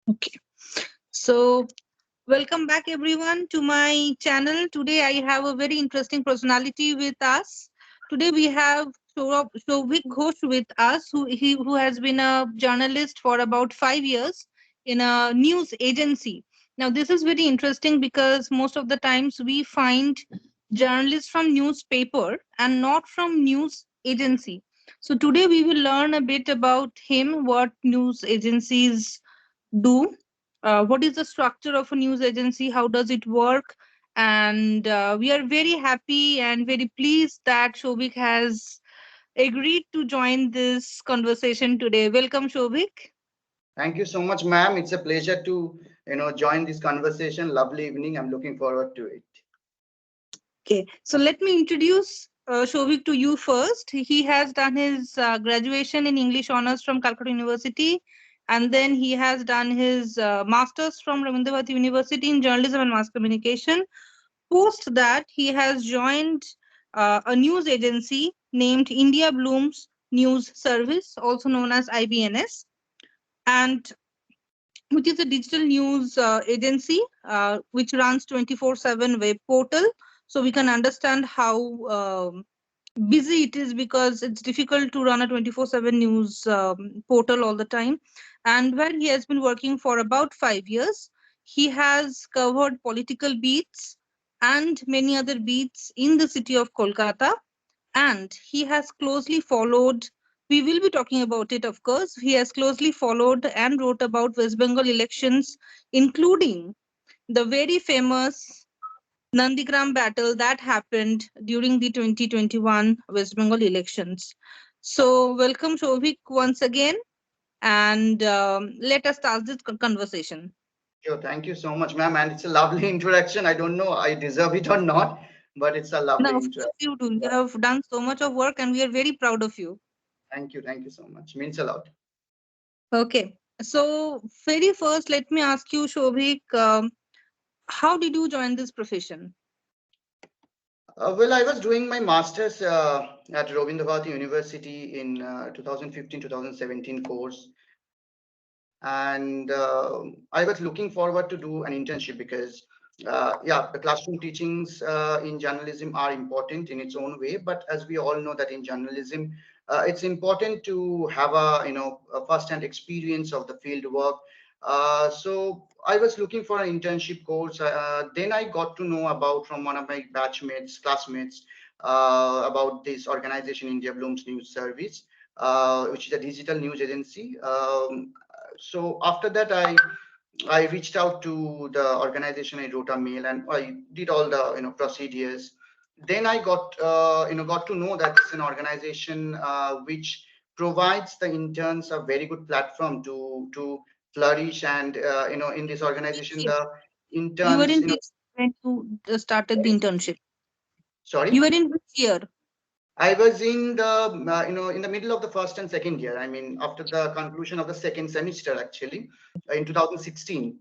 Okay. So, welcome back everyone to my channel. Today I have a very interesting personality with us. Today we have Souvik Ghosh with us, who has been a journalist for about 5 years in a news agency. Now, this is very interesting because most of the times we find journalists from newspaper and not from news agency. So today we will learn a bit about him, what news agencies do, what is the structure of a news agency, how does it work, and we are very happy and very pleased that Shobik has agreed to join this conversation today. Welcome, Shobik. Thank you so much, ma'am. It's a pleasure to join this conversation. Lovely evening. I'm looking forward to it. Okay, so let me introduce Shobik to you first. He has done his graduation in English honors from Calcutta University, and then he has done his masters from Rabindranath University in journalism and mass communication. Post that, he has joined a news agency named India Blooms News Service, also known as IBNS, and which is a digital news agency which runs 24/7 web portal. So we can understand how busy it is because it's difficult to run a 24/7 news portal all the time. And where he has been working for about 5 years, he has covered political beats and many other beats in the city of Kolkata, and he has closely followed, we will be talking about it, of course. He has closely followed and wrote about West Bengal elections, including the very famous Nandigram battle that happened during the 2021 West Bengal elections. So, welcome, Shovik, once again, and let us start this conversation. Sure. Thank you so much, ma'am. And it's a lovely introduction. I don't know I deserve it or not, but it's a lovely Now, of intro. course, you do. You Yeah. have done so much of work, and we are very proud of you. Thank you. Thank you so much. Means a lot. Okay. So, very first, let me ask you, Shobhik, how did you join this profession? Well, I was doing my master's at Rabindranath University in 2015-2017 course. And I was looking forward to do an internship because yeah, the classroom teachings in journalism are important in its own way, but as we all know that in journalism it's important to have a first-hand experience of the field work. So I was looking for an internship course. Then I got to know about from one of my batchmates, classmates, about this organization, India Blooms News Service, which is a digital news agency. So after that, I reached out to the organization. I wrote a mail and I did all the procedures. Then I got to know that it's an organization which provides the interns a very good platform to flourish. And in this organization Yeah. the You were interns in which when you started the internship? You sorry. were in which year? I was in the in the middle of the first and second year. I mean, after the conclusion of the second semester, actually, in 2016.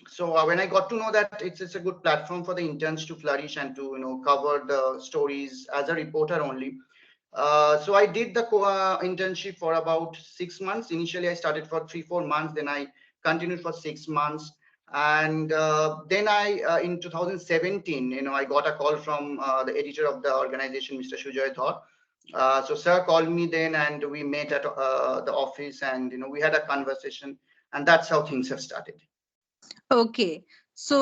So when I got to know that it's a good platform for the interns to flourish and to cover the stories as a reporter only. So I did the internship for about 6 months. Initially, I started for 3-4 months. Then I continued for 6 months, and then I in 2017, I got a call from the editor of the organization, Mr. Sujoy Dhar. So sir called me then, and we met at the office, and we had a conversation, and that's how things have started. Okay. So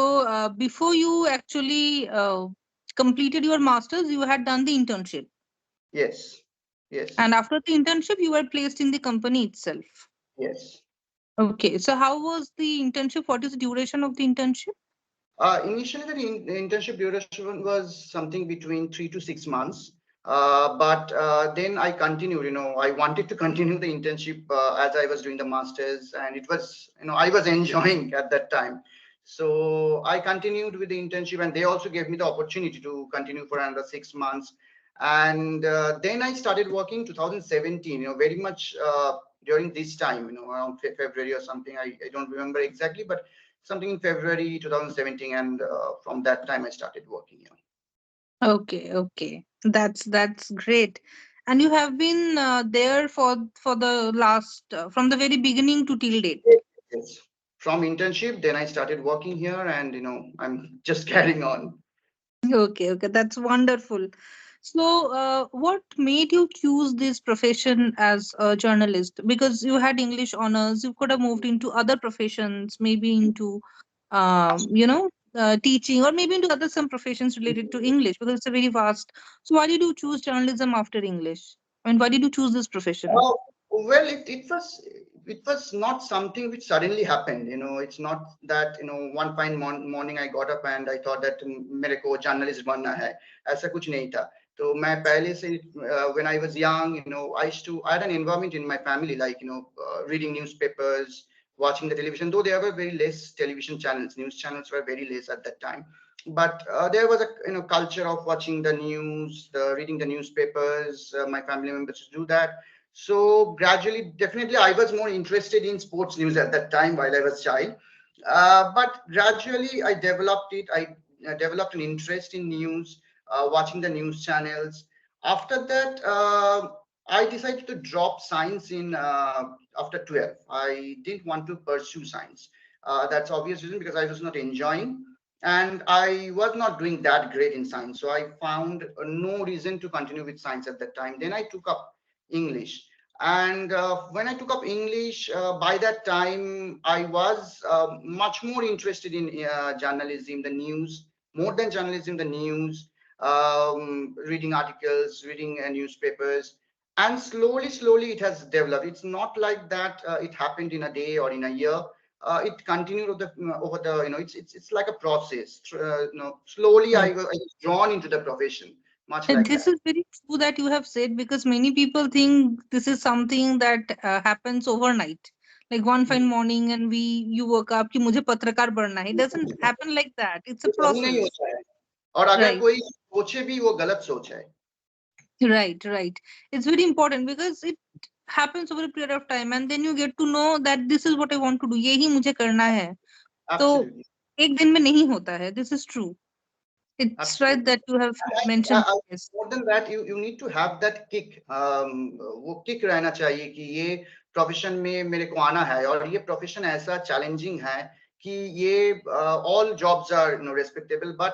before you actually completed your master's, you had done the internship. Yes, yes, And after the internship, you were placed in the company itself. yes. Okay. So how was the internship? What is the duration of the internship? Initially, the internship duration was something between 3 to 6 months. But then I continued, I wanted to continue the internship as I was doing the master's, and it was, I was enjoying at that time. So I continued with the internship, and they also gave me the opportunity to continue for another 6 months. And then I started working 2017, very much during this time, around February or something. I don't remember exactly, but something in February 2017, and from that time I started working here. Okay. Okay. That's great. And you have been there for the last from the very beginning to till date. Yes. from internship, then I started working here, and I'm just carrying on. Okay, okay, that's wonderful. So, what made you choose this profession as a journalist? Because you had English honors, you could have moved into other professions, maybe into, teaching, or maybe into other some professions related to English, because it's a very vast. So, why did you choose journalism after English? And why did you choose this profession? Well, it was not something which suddenly happened. It's not that one fine morning I got up and I thought that मेरे को journalist बनना है. ऐसा कुछ नहीं था. तो मैं पहले से when I was young, I had an environment in my family, like reading newspapers, watching the television. Though there were very less television channels, news channels were very less at that time. But there was a culture of watching the news, reading the newspapers. My family members do that. So gradually, definitely, I was more interested in sports news at that time while I was child. But gradually, I developed it. I developed an interest in news, watching the news channels. After that, I decided to drop science in after 12. I didn't want to pursue science. That's obvious reason, because I was not enjoying, and I was not doing that great in science. So I found no reason to continue with science at that time. Then I took up English. And when I took up English, by that time, I was much more interested in journalism, the news, more than journalism, the news, reading articles, reading newspapers. And slowly, slowly, it has developed. It's not like that it happened in a day or in a year. It continued over the, it's like a process. Slowly, I was drawn into the profession, much And like this that. is very true that you have said, because many people think this is something that happens overnight. Like one fine morning and you woke up कि मुझे पत्रकार बनना है. It doesn't happen like that. It's a ये कभी नहीं process. होता है, और अगर Right, कोई सोचे भी वो गलत सोच है. right, right. It's very important because it happens over a period of time, and then you get to know that this is what I want to do. यही मुझे करना है. तो Absolutely, एक दिन में नहीं होता है. This is true. It's right absolutely. that you have And, mentioned this. more than that, you need to have that kick. वो kick रहना चाहिए कि ये प्रोफेशन में मेरे को आना है, और ये प्रोफेशन ऐसा चैलेंजिंग है कि ये all jobs are respectable, but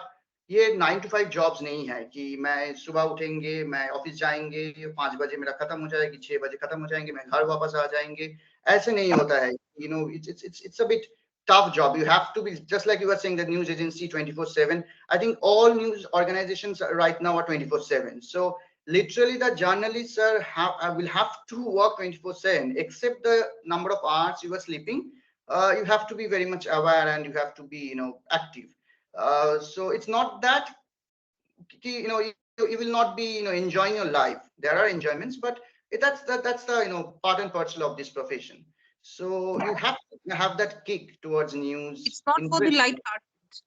ये 9 to 5 जॉब्स नहीं है कि मैं सुबह उठेंगे, मैं ऑफिस जाएंगे, 5 बजे मेरा खत्म हो जाएगी, 6 बजे खत्म हो जाएंगे, मैं घर वापस आ जाएंगे. ऐसे नहीं होता है. It's a bit tough job. You have to be, just like you were saying, the news agency 24/7. I think all news organizations right now are 24/7. So literally, the journalists will have to work 24/7, except the number of hours you are sleeping. You have to be very much aware, and you have to be active. So it's not that you will not be enjoying your life. There are enjoyments, but that's the part and parcel of this profession. So you have to have that kick towards news It's not for the interest. light-hearted.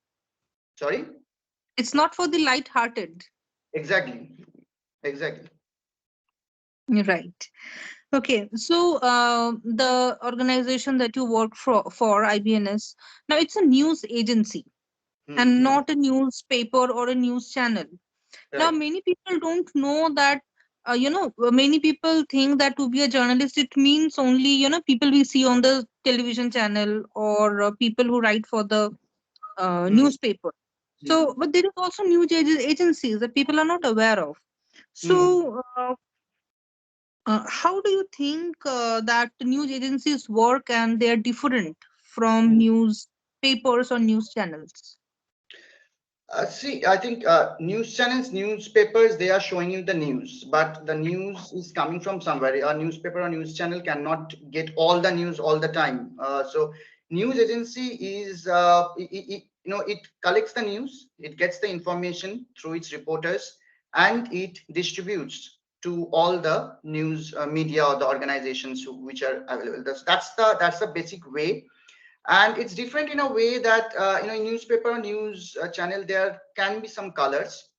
Sorry. It's not for the light-hearted. Exactly. Exactly. Right. Okay. So the organization that you work for IBNS, now it's a news agency and Hmm. not a newspaper or a news channel. Now, Right. many people don't know that. Many people think that to be a journalist, it means only, people we see on the television channel, or people who write for the Hmm. newspaper. So, Hmm. but there is also news agencies that people are not aware of. Hmm. So, how do you think that the news agencies work and they are different from Hmm. newspapers or news channels? See, I think news channels, newspapers, they are showing you the news, but the news is coming from somewhere. A newspaper or news channel cannot get all the news all the time. So, news agency is, it collects the news, it gets the information through its reporters, and it distributes to all the news media or the organizations which are available. That's the basic way. And it's different in a way that in newspaper news channel, there can be some colors,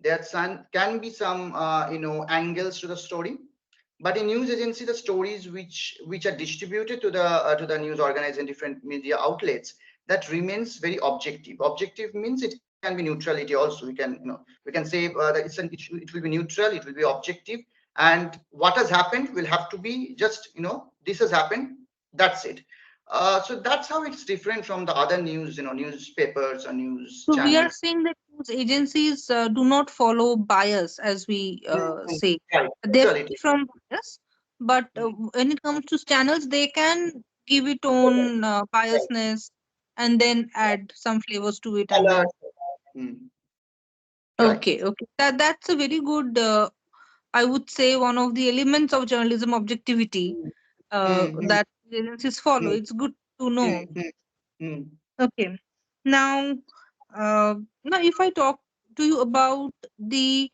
can be some angles to the story. But in news agency, the stories which are distributed to the news organization, different media outlets, that remains very objective. Objective means it can be neutrality also. We can say that it will be neutral, it will be objective, and what has happened will have to be just this has happened, that's it. So that's how it's different from the other news, newspapers or news So we are channels. saying that news agencies do not follow bias, as we Mhm. say. Right, They are totally. free from bias, but Mhm. when it comes to channels, they can give it Correct. own Right. biasness and then add some flavors to it, and Alert. then Mm. Right. okay, okay. That's a very good. I would say one of the elements of journalism objectivity Mm. Mm, that agencies follow. mm, It's good to mm, know. mm, mm, Okay. Now, now if I talk to you about the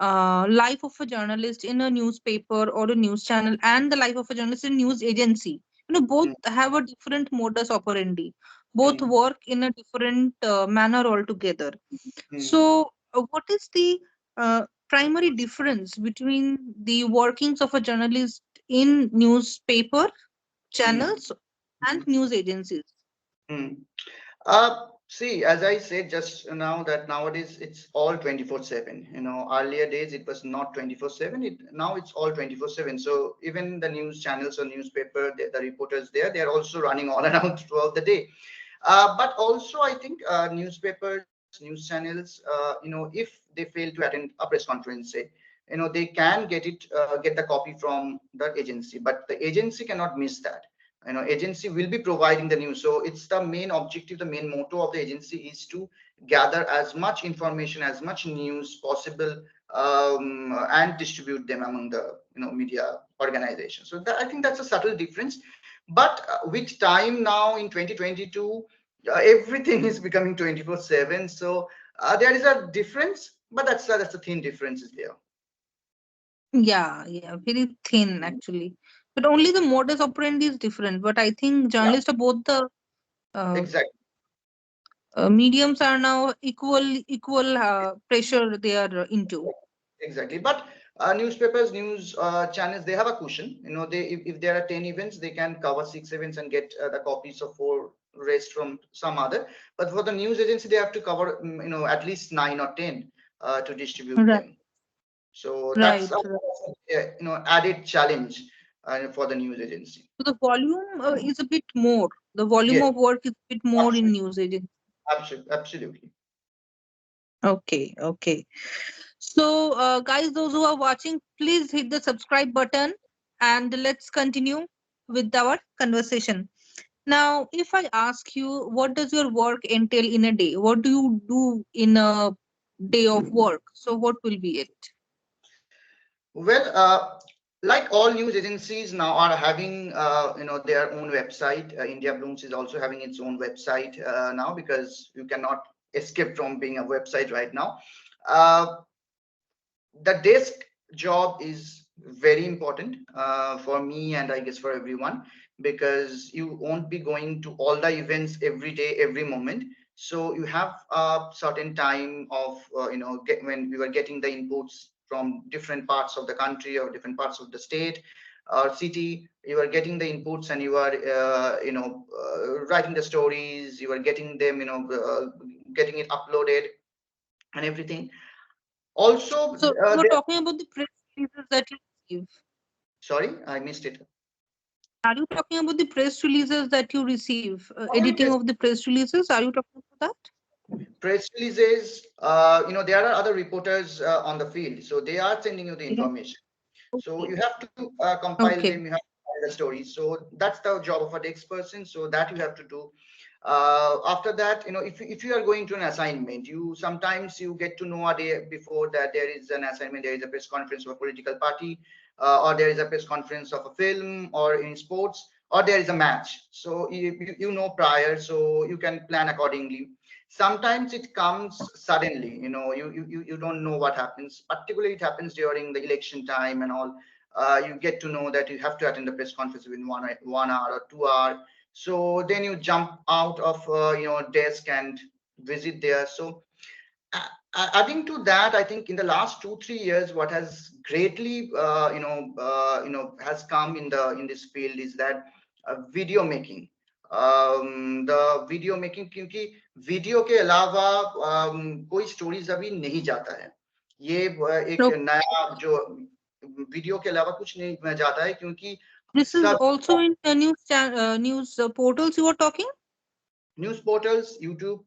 life of a journalist in a newspaper or a news channel and the life of a journalist in news agency, both mm, have a different modus operandi. Both mm, work in a different manner altogether. mm, So, what is the primary difference between the workings of a journalist in newspaper mm, channels and mm, news agencies? mm. See, as I said just now, that nowadays it's all 24/7. Earlier days it was not 24/7. Now it's all 24/7. So even the news channels or newspaper, the reporters there, they're also running all around throughout the day. But also, I think newspapers, news channels, if they fail to attend a press conference, say, they can get the copy from the agency, but the agency cannot miss that. Agency will be providing the news, so it's the main objective, the main motto of the agency is to gather as much information, as much news possible, and distribute them among the media organizations. So I think that's a subtle difference. But with time now in 2022, everything is becoming 24/7. So there is a difference, but that's a thin difference is there. Yeah, yeah, very thin actually. But only the modus operandi is different. But I think Yeah, journalists are both the uh, exactly, mediums are now equal pressure they are into. exactly. But newspapers, news channels, they have a cushion. They if there are 10 events, they can cover 6 events and get the copies of four rest from some other. But for the news agency, they have to cover at least 9 or 10 to distribute Right, them. So that's right, right. added challenge for the news agency. So the volume is a bit more. The volume Yes, of work is a bit more in absolutely, news agency. absolutely. Okay, okay. So, guys, those who are watching, please hit the subscribe button and let's continue with our conversation. Now, if I ask you, what does your work entail in a day? What do you do in a day of work? So, what will be it? Well, like all news agencies now are having their own website. India Blooms is also having its own website now, because you cannot escape from being a website right now. Uh, the desk job is very important for me, and I guess for everyone, because you won't be going to all the events every day, every moment. So you have a certain time of when we were getting the inputs from different parts of the country or different parts of the state or city. You are getting the inputs, and you are writing the stories, you are getting them, getting it uploaded and everything. Also, So, you were talking about the press releases that you receive. sorry, I missed it. Are you talking about the press releases that you receive? Oh, Editing yes. of the press releases? Are you talking about that? Press releases, there are other reporters on the field, so they are sending you the Yeah. information. So Okay. you have to compile Okay. them, you have to compile the stories. So that's the job of a desk person. So that you have to do. After that, if you are going to an assignment, you sometimes you get to know a day before that there is an assignment, there is a press conference of a political party, or there is a press conference of a film, or in sports, or there is a match. So you know prior, so you can plan accordingly. Sometimes it comes suddenly, you don't know what happens. Particularly it happens during the election time and all. You get to know that you have to attend the press conference within 1 hour or 2 hour. So then you jump out of desk and visit there. So adding to that, I think in the last 2 3 years, what has greatly has come in this field is that video making. The video making, क्योंकि video के अलावा कोई stories अभी नहीं जाता है. ये एक Okay. नया जो वीडियो के अलावा कुछ नहीं जाता है, क्योंकि This is also in the news portals you were talking? news portals, YouTube,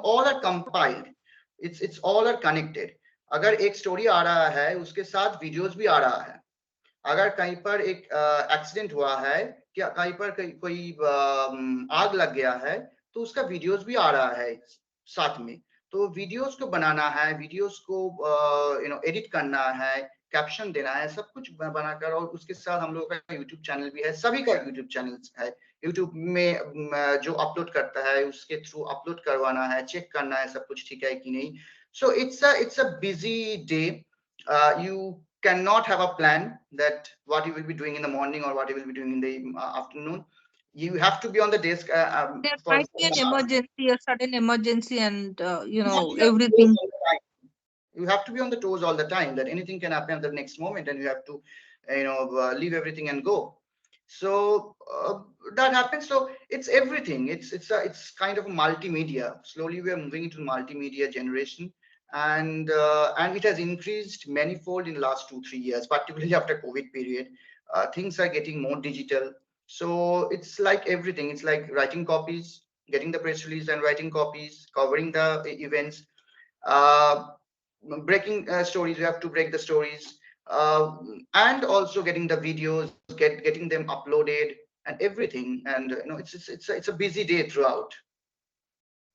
all are compiled. It's all are connected. अगर एक स्टोरी आ रहा है उसके साथ वीडियोस भी आ रहा है. अगर कहीं पर एक एक्सीडेंट हुआ है, क्या कहीं पर कोई आग लग गया है, तो उसका वीडियोस भी आ रहा है साथ में. तो वीडियोस को बनाना है, वीडियोस को एडिट करना है, कैप्शन देना है, सब कुछ बनाकर. और उसके साथ हम लोगों का यूट्यूब चैनल भी है, सभी का यूट्यूब चैनल है. यूट्यूब में जो अपलोड करता है उसके थ्रू अपलोड करवाना है, चेक करना है सब कुछ ठीक है कि नहीं. So it's a busy day. You cannot have a plan that what you will be doing in the morning or what you will be doing in the afternoon. You have to be on the desk There for might be an emergency, a sudden emergency, and you have to be on the toes everything. all the time. You have to be on the toes all the time, that anything can happen at the next moment and you have to leave everything and go. So that happens. So it's everything. It's kind of a multimedia. Slowly we are moving into multimedia generation, and it has increased manifold in the last 2-3 years, particularly after COVID period. Things are getting more digital. So it's like everything. It's like writing copies, getting the press release and writing copies, covering the events, uh, breaking stories. You have to break the stories, and also getting the videos, getting them uploaded and everything. And it's a busy day throughout.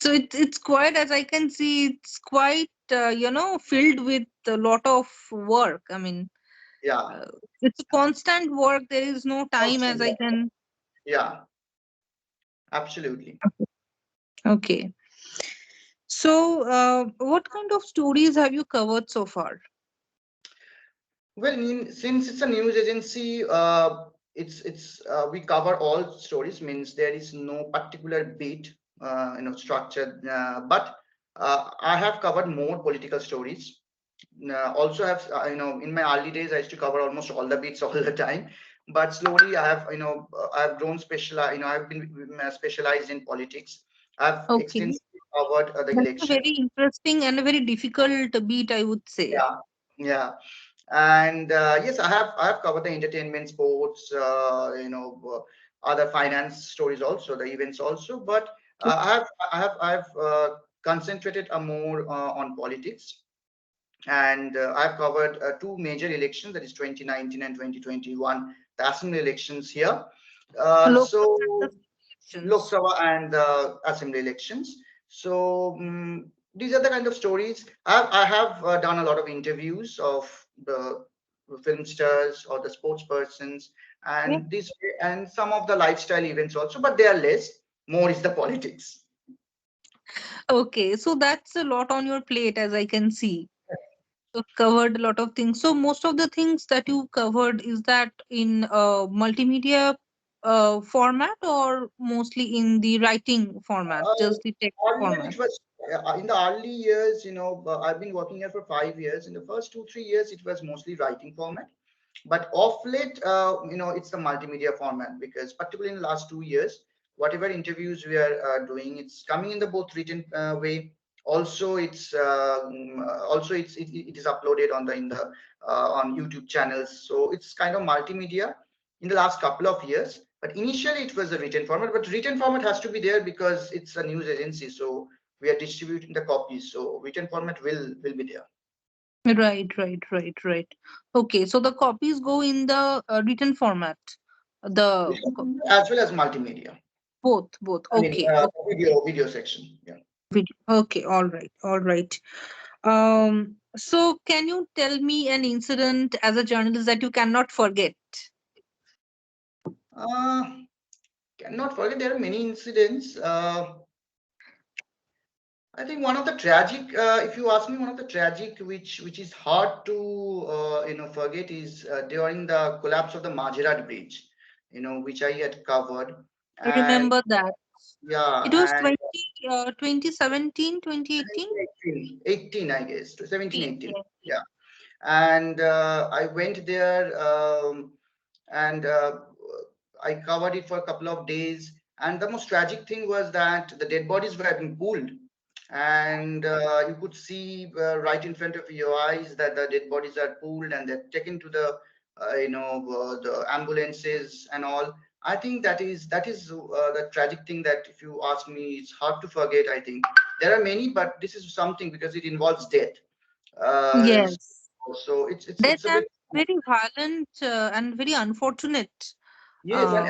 So it's quite, as I can see, it's quite filled with a lot of work. I mean, Yeah, uh, it's a constant work. There is no time, as constant. I can. Yeah, absolutely. Okay. So, what kind of stories have you covered so far? Well, since it's a news agency, it's we cover all stories. Means there is no particular beat, structure. But I have covered more political stories. Also have in my early days I used to cover almost all the beats all the time. But slowly I have grown special. I've been specialized in politics. I've Okay. extensively covered the That's a election. very interesting and a very difficult beat, I would say. Yeah, yeah. And yes, I have covered the entertainment, sports, other finance stories also, the events also. But I have concentrated more on politics, and I've covered two major elections, that is 2019 and 2021, the assembly elections here. Local and the So Lok elections. Sabha and assembly elections. So these are the kind of stories. I have done a lot of interviews of the film stars or the sports persons, Yeah. and this and some of the lifestyle events also, but they are less. More is the politics. Okay, so that's a lot on your plate, as I can see. You've covered a lot of things. So most of the things that you covered, is that in multimedia format or mostly in the writing format, just the text Earlier format? it was in the early years, I've been working here for 5 years. In the first 2-3 years, it was mostly writing format. But off late, it's the multimedia format, because particularly in the last 2 years, whatever interviews we are doing, it's coming in the both written way. Also, it is uploaded on YouTube channels. So it's kind of multimedia in the last couple of years. But initially, it was a written format. But written format has to be there because it's a news agency. So we are distributing the copies. So written format will be there. Right, right, right, right. Okay, so the copies go in the written format. The Written format as well as multimedia. both, both. I mean, Okay, okay, video section. Yeah. okay. All right, all right. So can you tell me an incident as a journalist that you cannot forget? Uh, Cannot forget there are many incidents. I think one of the tragic, if you ask me, one of the tragic which is hard to forget is during the collapse of the Majirat Bridge, which I had covered. I And remember that. It was yeah, and 2017, 2018? 18, I guess, to 17, 18, 18. yeah. Yeah. And I went there, and I covered it for a couple of days. And the most tragic thing was that the dead bodies were being pulled, and you could see right in front of your eyes that the dead bodies are pulled and they're taken to the the ambulances and all. I think that is the tragic thing that, if you ask me, it's hard to forget. I think there are many, but this is something because it involves death. Uh, Yes. so it's That a bit. and very violent and very unfortunate. Yes, Um,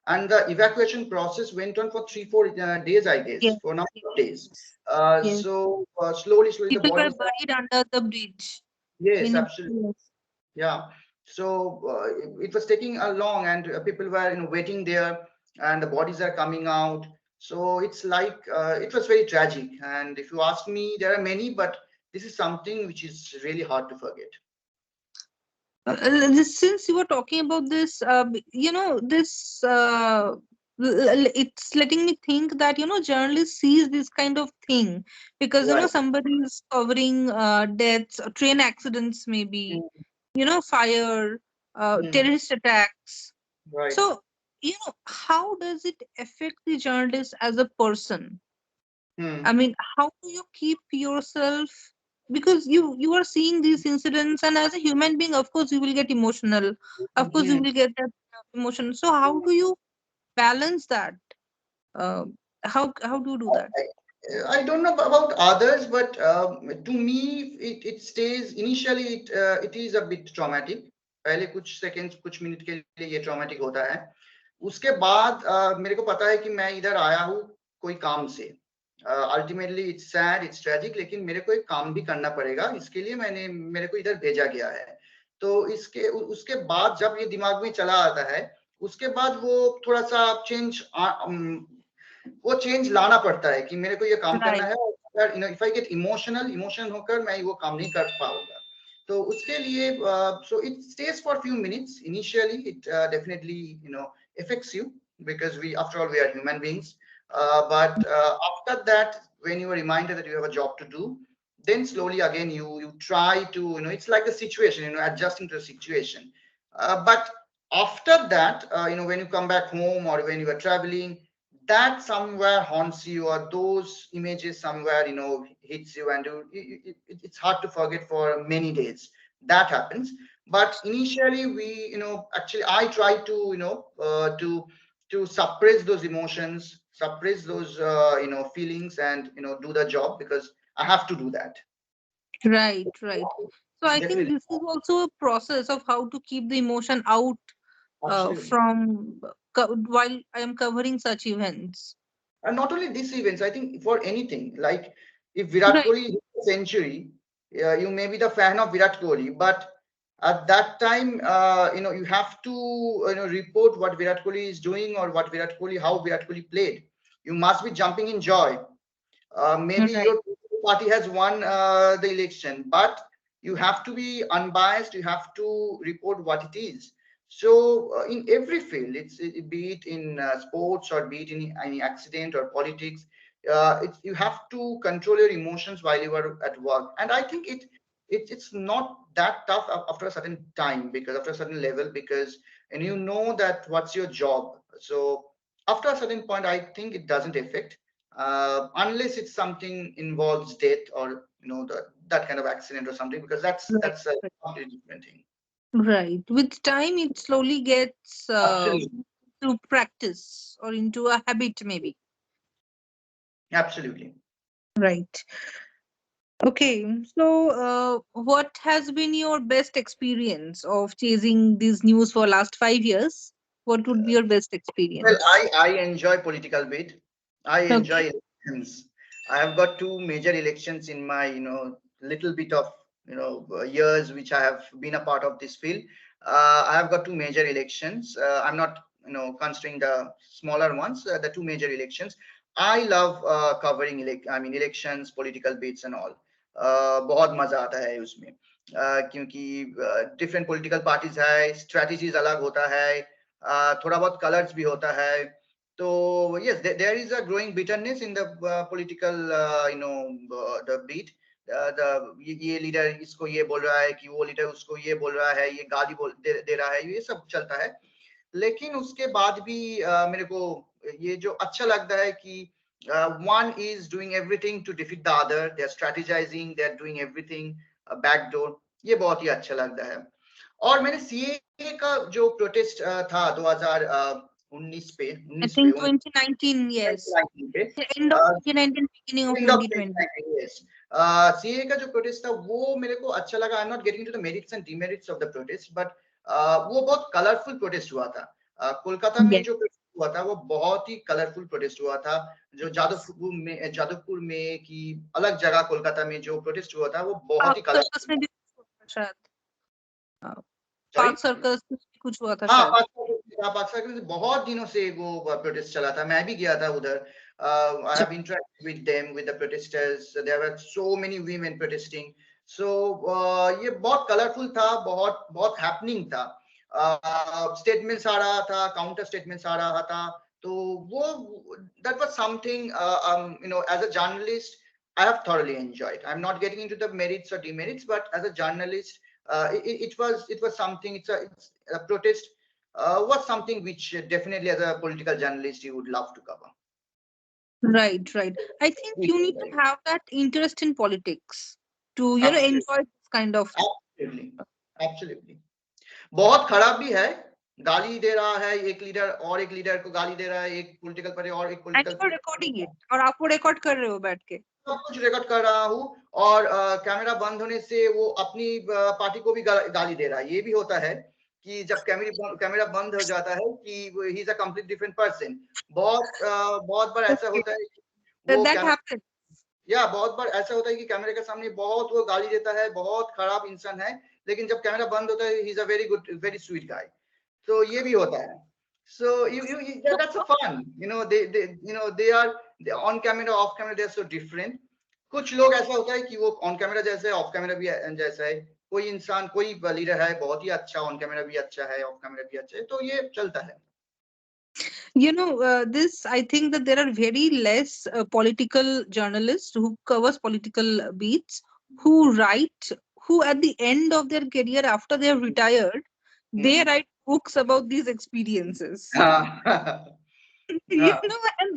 and the evacuation process went on for 3 4 days, I guess, yes, for a number of days. yes, yes. Slowly the People were bodies. buried under the bridge. Yes, Many. absolutely. Yes. Yeah. So it was taking a long, and people were waiting there, and the bodies are coming out. So it's like it was very tragic. And if you ask me, there are many, but this is something which is really hard to forget. Since you were talking about this, this it's letting me think that journalists sees this kind of thing because Right. somebody is covering deaths, train accidents, maybe fire, Mm-hmm. terrorist attacks. Right. So how does it affect the journalist as a person? I Hmm. mean, how do you keep yourself, because you are seeing these incidents, and as a human being, of course, you will get emotional. Of course, you Hmm. will get that emotion. So how do you balance that? Uh, how do you do that? I don't know about others, but to me, it stays initially. It is a bit traumatic. पहले कुछ seconds, कुछ minute के लिए ये traumatic होता है. उसके बाद मेरे को पता है कि मैं इधर आया हूँ कोई काम से. Ultimately, it's sad, it's tragic, लेकिन मेरे को एक काम भी करना पड़ेगा. इसके लिए मेरे को इधर भेजा गया है. तो उसके बाद जब ये दिमाग में चला आता है, उसके बाद वो थोड़ा सा चेंज वो चेंज लाना पड़ता है कि मेरे को ये काम करना Right, है, और अगर इफ आई गेट इमोशन होकर मैं वो काम नहीं कर पाऊंगा. तो उसके लिए so it stays for a few minutes initially. It definitely affects you, because we, after all, we are human beings. But after that, when you are reminded that you have a job to do, then slowly again you try to, it's like the situation, adjusting to the situation. But after that, when you come back home or when you are traveling, that somewhere haunts you, or those images somewhere hits you, and it's hard to forget for many days. That happens. But initially, we actually I try to to suppress those emotions, suppress those feelings, and do the job, because I have to do that. right, right. So I think Definitely. this is also a process of how to keep the emotion out Absolutely. from while I am covering such events. And not only these events, I think for anything, like if Virat Right, Kohli hits a century, you may be the fan of Virat Kohli, but at that time, you have to report what Virat Kohli is doing, or what Virat Kohli, how Virat Kohli played. You must be jumping in joy. Maybe right, your party has won the election, but you have to be unbiased. You have to report what it is. So in every field, be it in sports, or be it in any accident or politics, you have to control your emotions while you are at work. And I think it's not that tough after a certain time, because after a certain level, because and that what's your job. So after a certain point, I think it doesn't affect, unless it's something involves death, or that kind of accident or something, because right. that's a completely different thing. Right. With time, it slowly gets Absolutely. to practice or into a habit, maybe. Absolutely. Right. Okay. So, what has been your best experience of chasing these news for last 5 years? What would be your best Well, experience? I enjoy political bit. I Okay. enjoy elections. I have got two major elections in my little bit of years which I have been a part of this field. I have got two major elections. I'm not considering the smaller ones. The two major elections. I love covering elections, political bits and all. बहुत मजा आता है उसमें, क्योंकि different political parties है, strategies अलग होता है, थोड़ा बहुत कलर्स भी होता है. तो yes, there is a growing bitterness in the political the beat. The ये लीडर इसको ये बोल रहा है कि वो लीडर उसको ये बोल रहा है, ये गाली दे रहा है, ये सब चलता है. लेकिन उसके बाद भी मेरे को ये जो अच्छा लगता है कि one is doing everything to defeat the other, they are strategizing, they are doing everything backdoor. ये बहुत ही अच्छा लगता है. और मैंने सीए का जो प्रोटेस्ट था 2019 पे I 19 पे think 2019, yes. 2019 पे End of 2019, beginning of end of 2020. 2019, yes. CA का जो प्रोटेस्ट था वो मेरे को अच्छा लगा. I am not getting to the merits and demerits of the protest, but वो बहुत कलरफुल प्रोटेस्ट हुआ था. कोलकाता में Yes. जो प्रोटेस्ट हुआ था वो बहुत ही कलरफुल प्रोटेस्ट हुआ था. जो जादवपुर में की अलग जगह कोलकाता में जो प्रोटेस्ट हुआ था वो बहुत पार्क ही सर्कस कलरफुल में था. भी कुछ हुआ था शायद. सॉरी. पार्क सर्कस में भी कुछ हुआ था हाँ, शायद. पाकिस्तान में बहुत दिनों से वो प्रोटेस्ट चला था. मैं भी गया था उधर. I have interacted with them, with the protesters. There were so many women protesting. So ये बहुत कलरफुल था, बहुत बहुत हैपनिंग था. स्टेटमेंट्स आ रहा था, काउंटर स्टेटमेंट्स आ रहा था. तो वो that was something, as a journalist I have thoroughly enjoyed. I'm not getting into the merits or demerits, but as a journalist, it was something. It's a protest was something which definitely, as a political journalist, you would love to cover. Right, right. I think you need to have that interest in politics to, Absolutely, enjoy this kind of. absolutely, absolutely. बहुत खराब भी है. गाली दे रहा है एक leader और एक लीडर को गाली दे रहा है, एक पॉलिटिकल पार्टी और एक And political. you're recording it. और आप वो record कर रहे हो बैठ के. सब कुछ रिकॉर्ड कर रहा हूँ. और कैमरा बंद होने से वो अपनी पार्टी को भी गाली दे रहा है. ये भी होता है कि जब कैमरा बंद हो जाता है कि he is a complete different person. बहुत बार ऐसा होता है कि वो That happens. बहुत बार ऐसा होता है कि कैमरे के सामने बहुत वो गाली देता है, बहुत खराब इंसान है, लेकिन जब कैमरा बंद होता है he is a very good, very sweet guy. तो ये भी होता है. So that's a fun. They are on camera, off camera. They are so different. कुछ लोग ऐसा होता है कि वो ऑन कैमरा जैसे है, ऑफ कैमरा भी जैसा है. कोई इंसान, कोई लीडर है बहुत ही अच्छा, ऑन कैमरा भी अच्छा है, ऑफ कैमरा भी अच्छा है. तो ये चलता है. This, I think that there are very less political journalists who covers political beats, who write, who at the end of their career after they have retired, they write books about these experiences. हाँ. And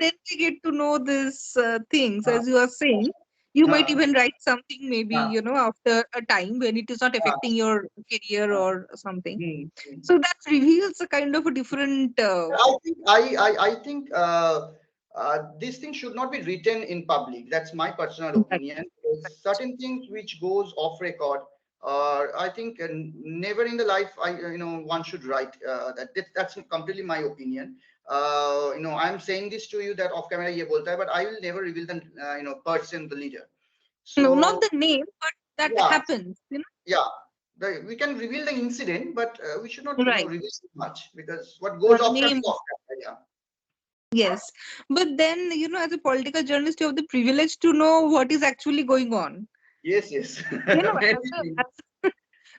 then we get to know these things, हाँ. as you are saying. You might हाँ. even write something maybe, हाँ. after a time when it is not हाँ. affecting your career or something. Hmm. So that reveals a kind of a different. I think this thing should not be written in public. That's my personal opinion. There's certain things which goes off record. I think never in the life one should write that. That's completely my opinion. I'm saying this to you that off camera ye bolta hai, but I will never reveal the person, the leader. No, not So the name, but that yeah, happens, yeah. We can reveal the incident, but we should not, Right. reveal too much, because what Or goes off camera, name. off camera. Yeah. Yes. But then, as a political journalist, you have the privilege to know what is actually going on. Yes, yes. You know,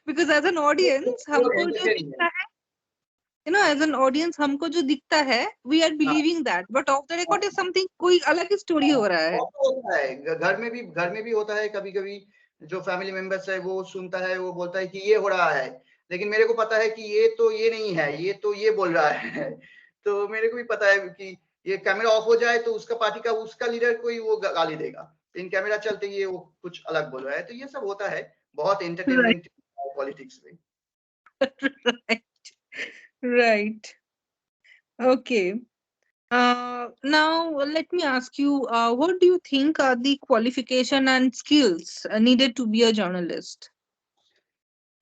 because as an audience, हमको जो दिखता है, as an audience, हमको जो दिखता है, we are believing that. But off the record is something, कोई अलग ही story हो रहा है. होता है घर में भी होता है. कभी कभी जो फैमिली मेंबर्स है वो सुनता है, वो बोलता है कि ये हो रहा है, लेकिन मेरे को पता है कि ये नहीं है, ये तो ये बोल रहा है. तो मेरे को भी पता है कि ये कैमरा ऑफ हो जाए तो उसका पार्टी का, उसका लीडर कोई वो गाली देगा, इन कैमरा चलते ये वो कुछ अलग बोल रहा है. तो ये सब होता है. बहुत एंटरटेनमेंट पॉलिटिक्स में. Right. Right. Okay. Now, let me ask you, what do you think are the qualification and skills needed to be a journalist?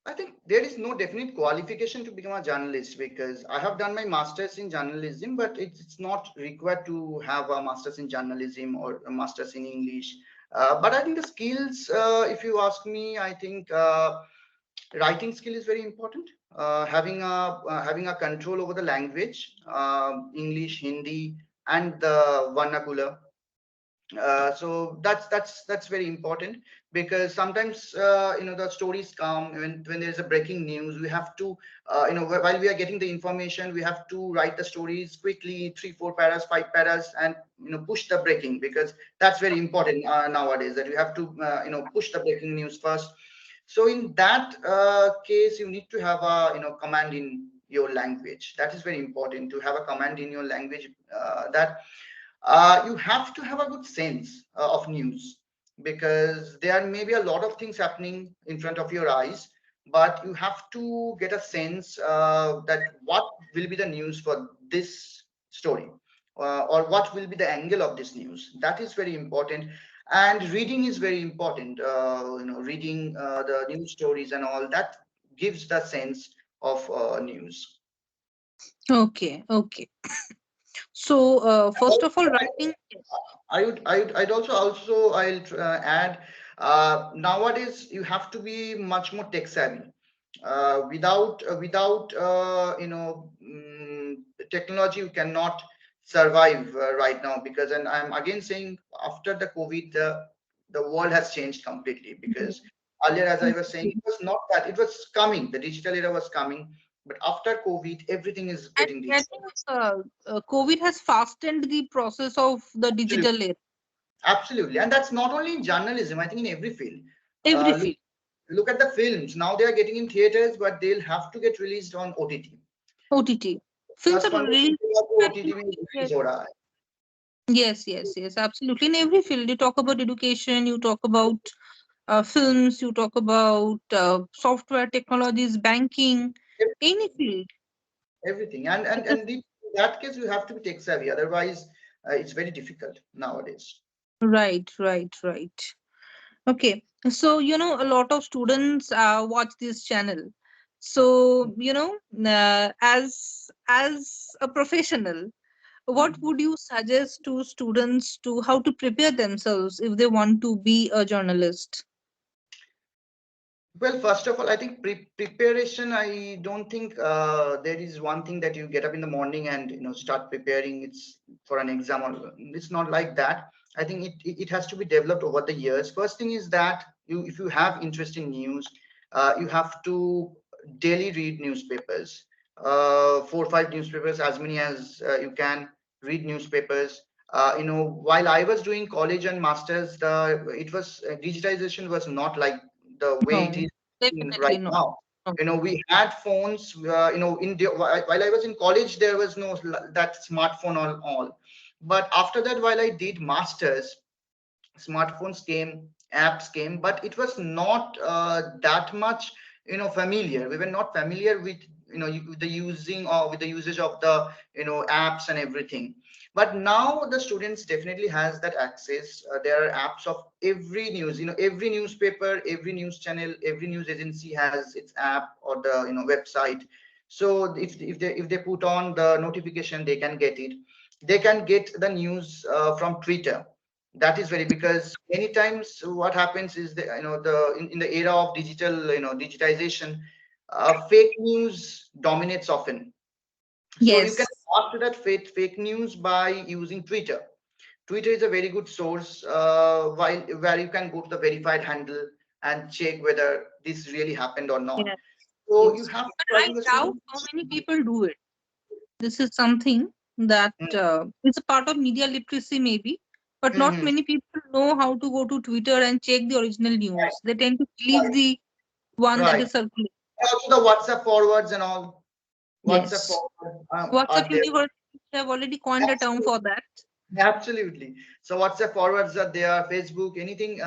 I think there is no definite qualification to become a journalist, because I have done my master's in journalism, but it's not required to have a master's in journalism or a master's in English. But I think the skills, if you ask me, I think writing skill is very important. Having a control over the language, English, Hindi, and the vernacular. So that's very important, because sometimes the stories come when there's a breaking news. We have to while we are getting the information, we have to write the stories quickly, 3 4 paras, 5 paras, and push the breaking, because that's very important nowadays, that you have to push the breaking news first. So in that case, you need to have a command in your language. That is very important, to have a command in your language. That You have to have a good sense of news, because there may be a lot of things happening in front of your eyes. but you have to get a sense that what will be the news for this story, or what will be the angle of this news. That is very important. And reading is very important. Reading the news stories and all that gives the sense of news. Okay, okay. So, first of all, writing. Yes. I'd I'll add, nowadays you have to be much more tech savvy. Without technology, you cannot survive right now, because, and I'm again saying, after the COVID, the world has changed completely. Because earlier, as I was saying, it was not that, it was coming, the digital era was coming, but after COVID, everything is getting I digital. think COVID has fastened the process of the digital era. Absolutely, and that's not only in journalism. I think in every field. Every Look, field. look at the films. Now they are getting in theaters, but they'll have to get released on OTT. OTT. Films Plus are one really. OTT में release हो रहा है. Yes, yes, yes, absolutely. In every field, you talk about education, you talk about films, you talk about software technologies, banking, any field. Everything, in that case, you have to be tech savvy. Otherwise, it's very difficult nowadays. Right, right, right. Okay. So, a lot of students watch this channel. So, as a professional, what Mhm. would you suggest to students to how to prepare themselves if they want to be a journalist? Well, first of all, I think preparation. I don't think there is one thing that you get up in the morning and start preparing. It's for an exam, or it's not like that. I think it has to be developed over the years. First thing is that if you have interest in news, you have to daily read newspapers, 4 or 5 newspapers, as many as you can read newspapers. While I was doing college and masters, the it was digitization was not like the way it No, is definitely right not. now. No. We had phones. While I was in college, there was no that smartphone all. But after that, while I did masters, smartphones came, apps came, but it was not that much familiar. We were not familiar with with the using, or with the usage of the apps and everything. But now the students definitely has that access. There are apps of every news, every newspaper, every news channel, every news agency has its app or the website. So if they put on the notification, they can get it. They can get the news from Twitter. That is very, because many times what happens is that in the era of digital digitization, fake news dominates often. So you can Yes. master that fake news by using Twitter. Twitter is a very good source, while where you can go to the verified handle and check whether this really happened or not. Yes. So you Yes. have But to, I I think, the doubt student. how many people do it. This is something that is a part of media literacy, maybe, but not Mm-hmm. many people know how to go to Twitter and check the original news. They tend to believe the one that Right. is circulating. Also the WhatsApp forwards and all. WhatsApp Yes. forwards WhatsApp are there. University have already coined a term for that. Absolutely. So WhatsApp forwards are there, Facebook, anything,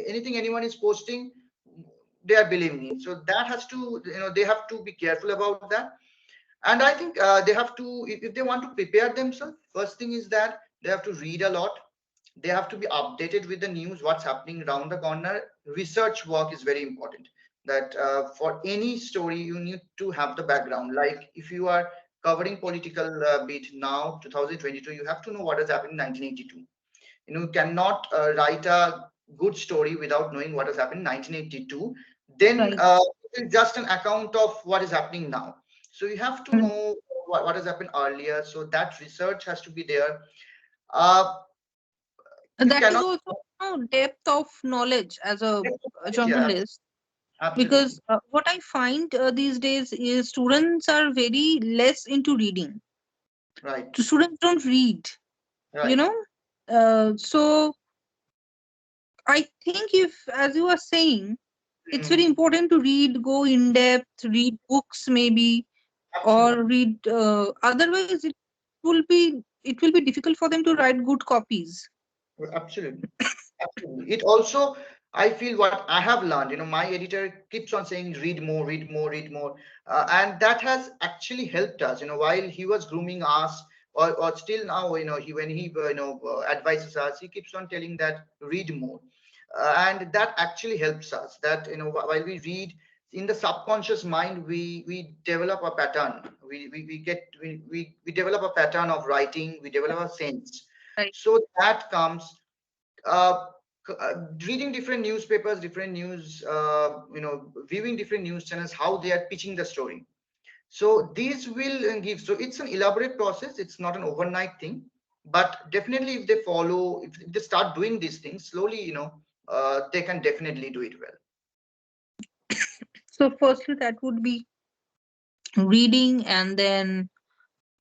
anything anyone is posting, they are believing it. So that has to, they have to be careful about that. And I think they have to, if they want to prepare themselves, first thing is that they have to read a lot. They have to be updated with the news, what's happening around the corner. Research work is very important. That for any story, you need to have the background. Like if you are covering political beat now, 2022, you have to know what has happened in 1982. You cannot write a good story without knowing what has happened in 1982. Then Right. it's just an account of what is happening now. So you have to Mm. know what has happened earlier. So that research has to be there. Uh, you That is cannot. also depth of knowledge as a Yeah, journalist. Because absolutely. what I find these days is students are very less into reading. Right, So students don't read, you right. know. So I think if, as you are saying, it's very Mhm. important to read, go in depth, read books maybe, or Absolutely. read. Otherwise, it will be difficult for them to write good copies. Absolutely. Absolutely. It also I feel what I have learned, my editor keeps on saying, read more, read more, read more. And that has actually helped us, while he was grooming us, or still now, when he, advises us, he keeps on telling that read more. And that actually helps us that, while we read, in the subconscious mind, we develop a pattern. We develop a pattern of writing, we develop a sense. Right. So that comes, uh, reading different newspapers, different news, viewing different news channels, how they are pitching the story. So these will give. So it's an elaborate process. It's not an overnight thing, but definitely if they follow, if they start doing these things slowly, they can definitely do it well. So firstly, that would be reading, and then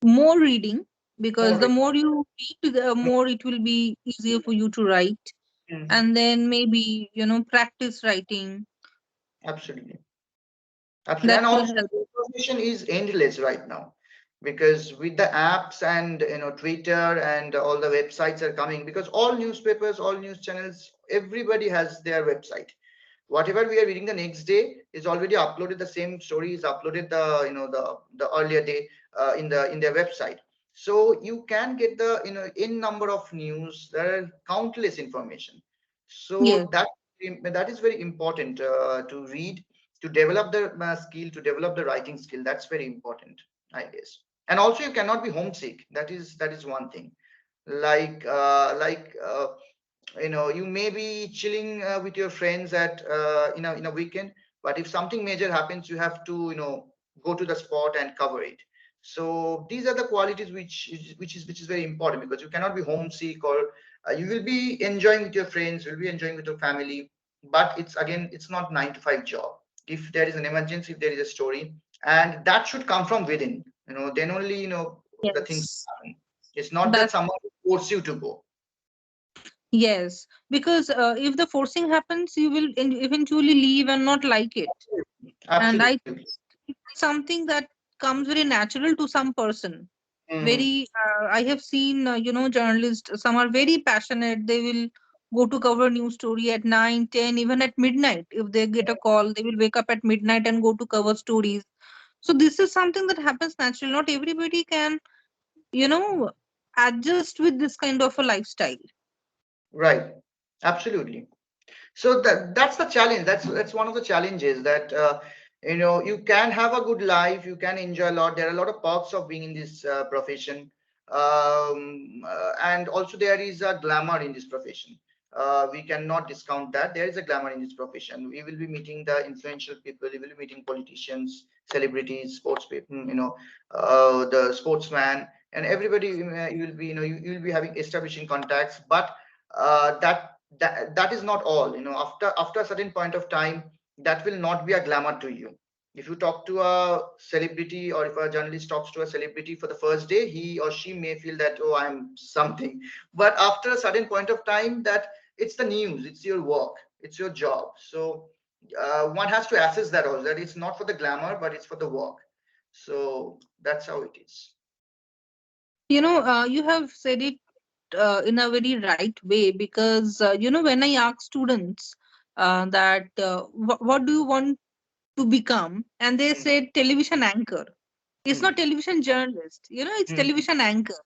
more reading, because More. the more you read, the more it will be easier for you to write. Mhm. And then maybe, practice writing. Absolutely. Absolutely. That And will also help. information is endless right now, because with the apps and Twitter and all the websites are coming, because all newspapers, all news channels, everybody has their website. Whatever we are reading the next day is already uploaded. The same story is uploaded the the earlier day, in their website. So you can get the in number of news. There are countless information. Yes. So that is very important, to read, to develop the skill, to develop the writing skill. That's very important, I guess. And also you cannot be homesick. That is one thing. You may be chilling with your friends at in a weekend, but if something major happens, you have to go to the spot and cover it. So these are the qualities which is very important, because you cannot be homesick, or you will be enjoying with your friends, you'll be enjoying with your family, but it's not 9 to 5 job. If there is an emergency, if there is a story, and that should come from within, then only the things Yes. happen. It's not that That someone will force you to go. Yes, because if the forcing happens, you will eventually leave and not like it. And I Absolutely. it's something that comes very natural to some person. Mhm. Very, I have seen, journalists. Some are very passionate. They will go to cover news story at 9, 10, even at midnight. If they get a call, they will wake up at midnight and go to cover stories. So this is something that happens naturally. Not everybody can, you know, adjust with this kind of a lifestyle. Right. Absolutely. So that's the challenge. That's one of the challenges, that you can have a good life, you can enjoy a lot. There are a lot of perks of being in this profession, and also there is a glamour in this profession. We cannot discount that there is a glamour in this profession. We will be meeting the influential people, we will be meeting politicians, celebrities, sports people, the sportsman, and everybody. You will be you will be having establishing contacts, but that is not all. After a certain point of time, that will not be a glamour to you. If you talk to a celebrity, or if a journalist talks to a celebrity for the first day, he or she may feel that, oh, I'm something. But after a certain point of time, that it's the news, it's your work, it's your job. So one has to assess that also, that it's not for the glamour, but it's for the work. So that's how it is. You have said it in a very right way, because when I ask students that what do you want to become, and they said television anchor. It's not Hmm. television journalist, it's Hmm. television anchor.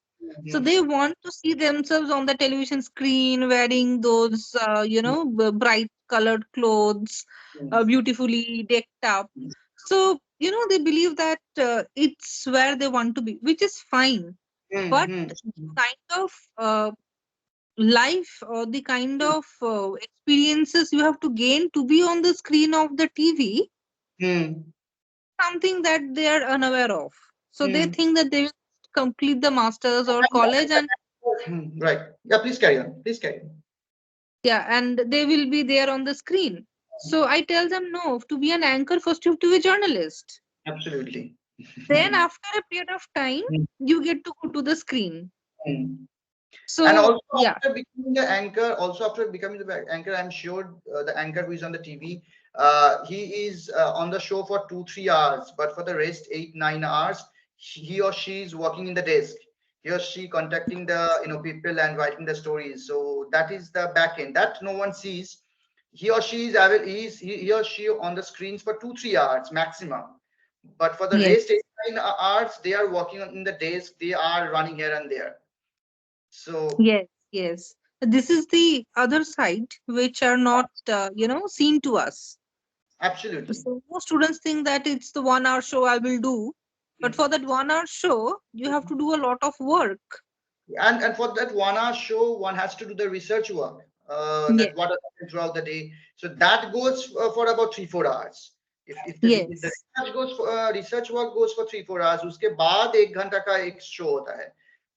So Hmm. they want to see themselves on the television screen wearing those bright colored clothes, Hmm. beautifully decked up. So they believe that it's where they want to be, which is fine. Hmm. But Hmm. kind of life, or the kind of experiences you have to gain to be on the screen of the TV, Hmm. something that they are unaware of. So they Hmm. think that they will complete the masters or college, and Right. Yeah, please carry on. Please carry on. yeah, and they will be there on the screen. So I tell them, no, to be an anchor, first you have to be a journalist. Absolutely. Then after a period of time, Mm, you get to go to the screen. mm. And So also yeah, after becoming the anchor, anchor, I'm sure the anchor who is on the TV, he is on the show for 2 3 hours, but for the rest 8 9 hours, he or she is working in the desk. He or she contacting the people and writing the stories. So that is the back end that no one sees. he or she he or she on the screens for 2-3 hours maximum, but for the Yes, rest 8-9 hours they are working in the desk, they are running here and there. So yes, yes. This is the other side which are not, seen to us. absolutely. So most students think that it's the 1 hour show I will do, but for that 1 hour show, you have to do a lot of work. And for that 1 hour show one has to do the research work, Yes, that what happened throughout the day, so that goes for about 3-4 hours. If the yes. research goes for research work goes for 3-4 hours, उसके बाद 1 घंटा का एक show होता है,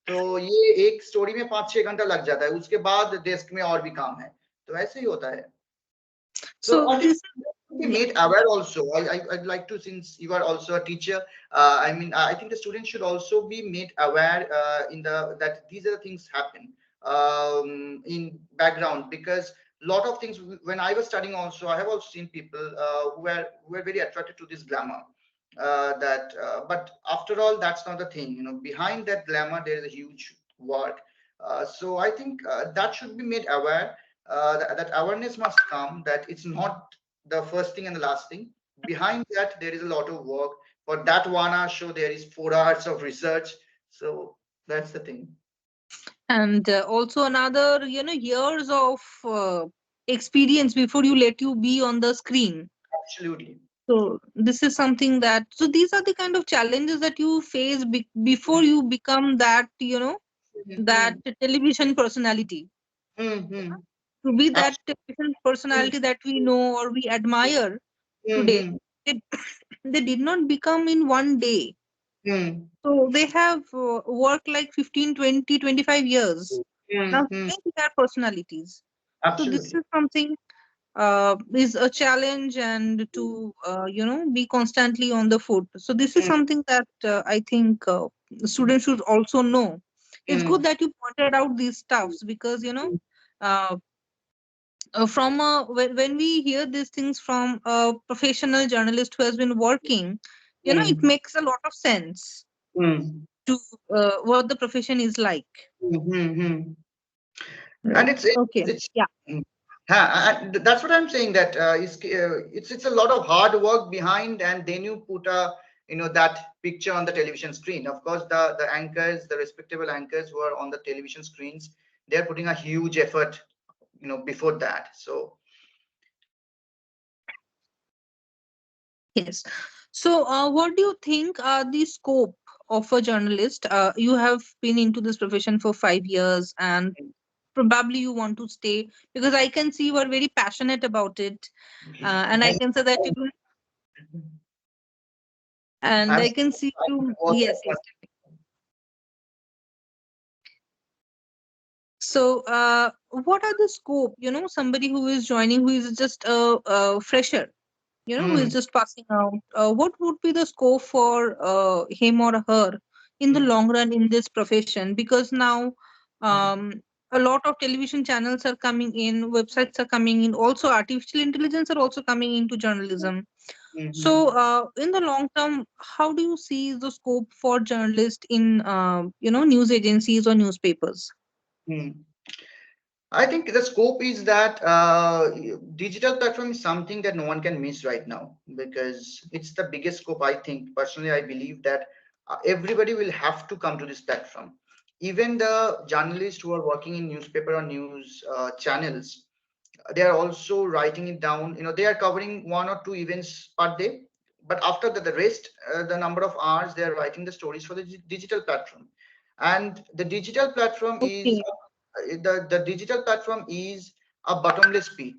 तो ये एक स्टोरी में 5-6 घंटा लग जाता है, उसके बाद डेस्क में और भी काम है, तो ऐसे ही होता है. So So autism this, should be yeah. made aware also. I'd like to, since you are also a teacher, I mean, I think the students should also be made aware in the that these are the things happen in background, because a lot of things when I was studying also, I have also seen people who were very attracted to this glamour. But after all, that's not the thing. Behind that glamour, there is a huge work. So I think that should be made aware, that awareness must come, that it's not the first thing and the last thing. Behind that there is a lot of work. For that 1 hour show there is 4 hours of research, so that's the thing. And also another, years of experience before you let you be on the screen. Absolutely. So this is something that, so these are the kind of challenges that you face before you become that, that Mm-hmm. television personality. Mm-hmm. To be that Absolutely. television personality that we know or we admire today, Mm-hmm. it, they did not become in one day. Mm-hmm. So they have worked like 15, 20, 25 years. Now Mm-hmm. today they are personalities. So this Absolutely. is something is a challenge, and to be constantly on the foot. So this is something that I think students should also know. It's good Mm-hmm. that you pointed out these stuffs, because uh, when we hear these things from a professional journalist who has been working, it makes a lot of sense Mm-hmm. to what the profession is like. Mm-hmm. And Right. it's it's, Okay. it's Yeah. mm, that's what I'm saying, that it's a lot of hard work behind, and then you put that picture on the television screen. Of course, the anchors, the respectable anchors who are on the television screens, they're putting a huge effort, before that. So Yes. So, what do you think are the scope of a journalist? You have been into this profession for 5 years, and probably you want to stay, because I can see you are very passionate about it, and I I'm, can say that and I'm I can see you. working Yes, yes. So, what are the scope? Somebody who is joining, who is just a fresher, who is on. just passing out. What would be the scope for him or her in the long run in this profession? Because now, um, a lot of television channels are coming in, websites are coming in, also artificial intelligence are also coming into journalism. So, in the long term, how do you see the scope for journalists in, news agencies or newspapers? I think the scope is that digital platform is something that no one can miss right now, because it's the biggest scope. I think personally, I believe that everybody will have to come to this platform. Even the journalists who are working in newspaper or news channels, they are also writing it down. They are covering 1 or 2 events per day, but after that, the rest, the number of hours, they are writing the stories for the digital platform. And the digital platform is Okay. the digital platform is a bottomless pit.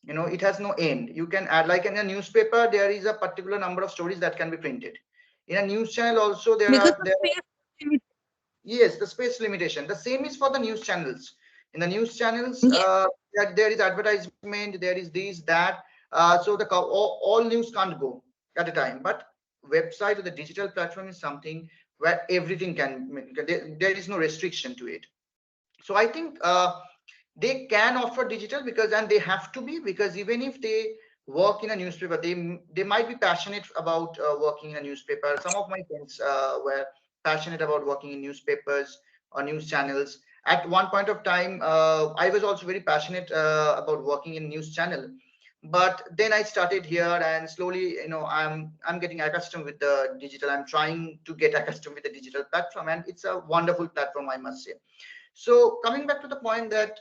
It has no end. You can add, like in a newspaper there is a particular number of stories that can be printed. In a news channel also Because the space limit- yes, the space limitation. The same is for the news channels. In the news channels, yes, there is advertisement, there is this, that. So all news can't go at a time. But website or the digital platform is something where everything there is no restriction to it. So I think they can offer digital, because and they have to be, because even if they work in a newspaper, they might be passionate about working in a newspaper. Some of my friends were passionate about working in newspapers or news channels, at one point of time, I was also very passionate about working in news channel. But then I started here, and slowly, I'm getting accustomed with the digital. I'm trying to get accustomed with the digital platform, and it's a wonderful platform, I must say. So coming back to the point that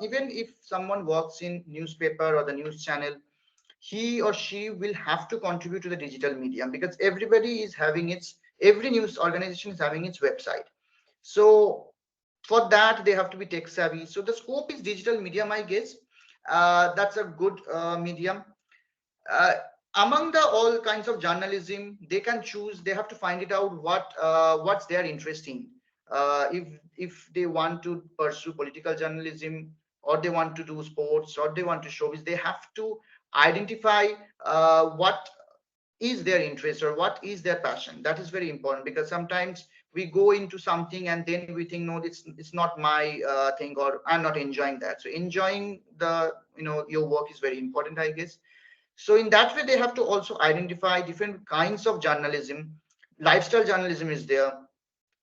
even if someone works in newspaper or the news channel, he or she will have to contribute to the digital medium, because every news organization is having its website. So for that, they have to be tech savvy. So the scope is digital medium, I guess. That's a good medium. uh, Among the all kinds of journalism, they can choose. They have to find it out what's their interest in. If they want to pursue political journalism, or they want to do sports, or they want to showbiz, they have to identify what is their interest or what is their passion. That is very important, because sometimes we go into something and then we think, no, it's not my thing, or I'm not enjoying that. So enjoying the your work is very important, I guess. So in that way, they have to also identify different kinds of journalism. Lifestyle journalism is there,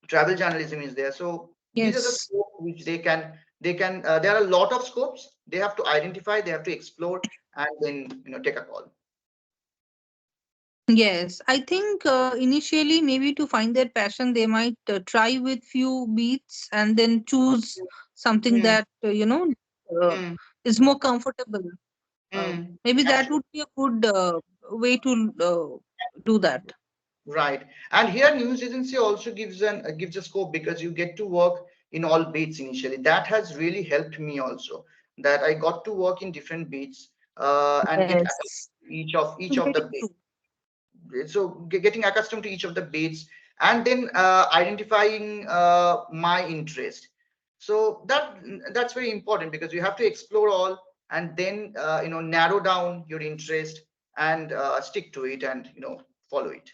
travel journalism is there. So these are the Yes. scope which they can there are a lot of scopes. They have to identify, they have to explore, and then take a call. Yes, I think initially maybe to find their passion, they might try with few beats and then choose something Mm, that uh, mm, is more comfortable. mm. Maybe that would Absolutely. be a good way to do that. Right. And here news agency also gives a scope, because you get to work in all beats initially. That has really helped me also, that I got to work in different beats and get accustomed Yes, to each of very the beats. true. So getting accustomed to each of the beats, and then identifying my interest. So that's very important, because you have to explore all, and then narrow down your interest, and stick to it, and follow it.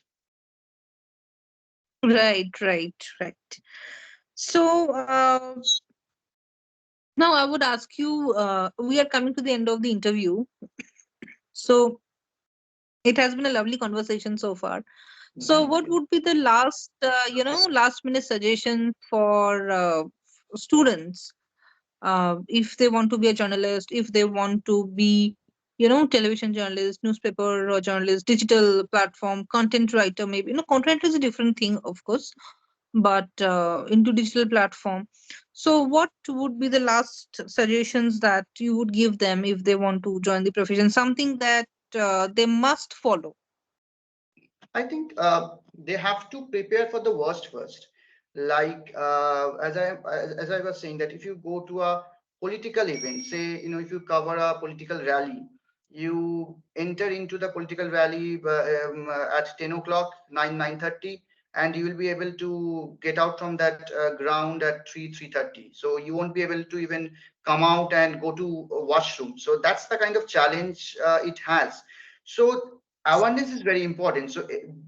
Right, right, right. So now I would ask you, we are coming to the end of the interview. So it has been a lovely conversation so far. So Thank what you. would be the last minute suggestion for students, if they want to be a journalist, if they want to be, television journalist, newspaper journalist, digital platform, content writer, maybe, content is a different thing, of course, but into digital platform. So what would be the last suggestions that you would give them if they want to join the profession? Something that they must follow. I think they have to prepare for the worst first. Like as I was saying, that if you go to a political event, say if you cover a political rally, you enter into the political rally at 10 o'clock, 9:30, and you will be able to get out from that ground at 3:30. So you won't be able to even come out and go to a washroom. So that's the kind of challenge it has. So awareness is very important. So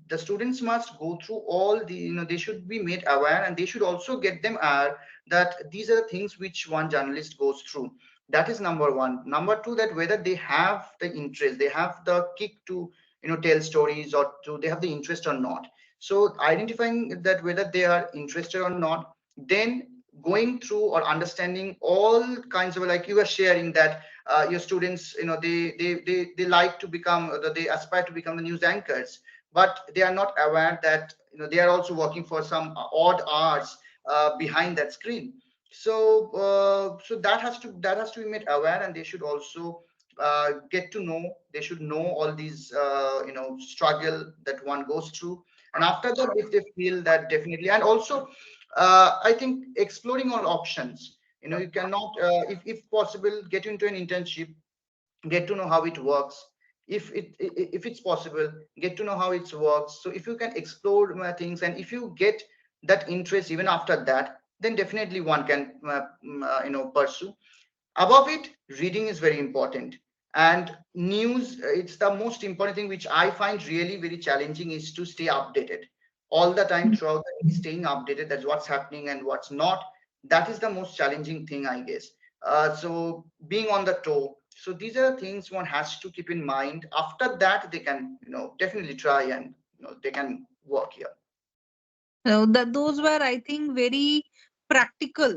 the students must go through all the they should be made aware, and they should also get them aware that these are the things which one journalist goes through. That is number one. Number two, that whether they have the interest, they have the kick to tell stories, or to they have the interest or not. So identifying that whether they are interested or not, then going through or understanding all kinds of, like you were sharing, that your students they like to become, they aspire to become the news anchors, but they are not aware that they are also working for some odd hours behind that screen. So that has to be made aware, and they should also get to know, they should know all these struggle that one goes through. And after that, if they feel that, definitely. And also I think exploring all options. You cannot if possible, get into an internship, get to know how it works. If it's possible, get to know how it works. So if you can explore things, and if you get that interest even after that, then definitely one can pursue. Above it, reading is very important. And news, it's the most important thing, which I find really very challenging, is to stay updated all the time, throughout the day, staying updated, that's what's happening and what's not. That is the most challenging thing, I guess. So being on the toe. So these are the things one has to keep in mind. After that, they can definitely try, and they can work here. That those were, I think, very practical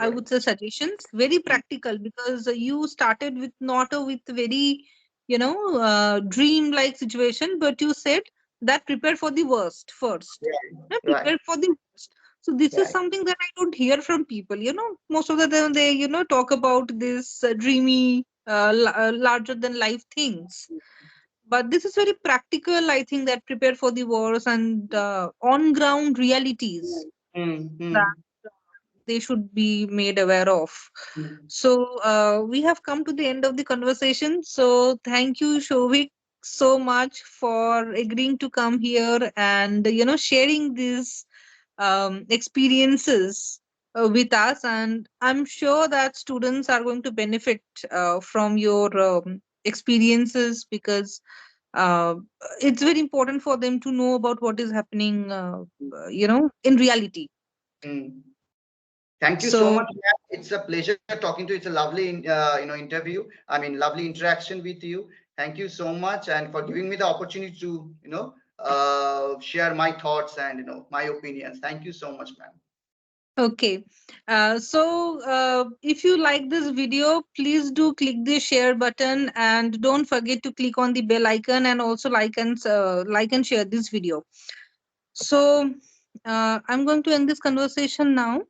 I Right. would say suggestions, very practical, because you started with not a with very, dream like situation, but you said that prepare for the worst first. Yeah, Right. prepare for the worst. So this is Right. something that I don't hear from people. Most of the time they, talk about this dreamy, larger than life things. But this is very practical, I think, that prepare for the worst and on ground realities Mm-hmm. they should be made aware of. So we have come to the end of the conversation. So thank you, Shovik, so much for agreeing to come here and sharing these experiences with us. And I'm sure that students are going to benefit from your experiences, because uh, it's very important for them to know about what is happening, in reality. Mm. Thank you so So much, Matt. It's a pleasure talking to you. It's a lovely, interview. I mean, lovely interaction with you. Thank you so much, and for giving me the opportunity to, share my thoughts and my opinions. Thank you so much, man. okay. If you like this video, please do click the share button and don't forget to click on the bell icon, and also like and share this video. So, I'm going to end this conversation now.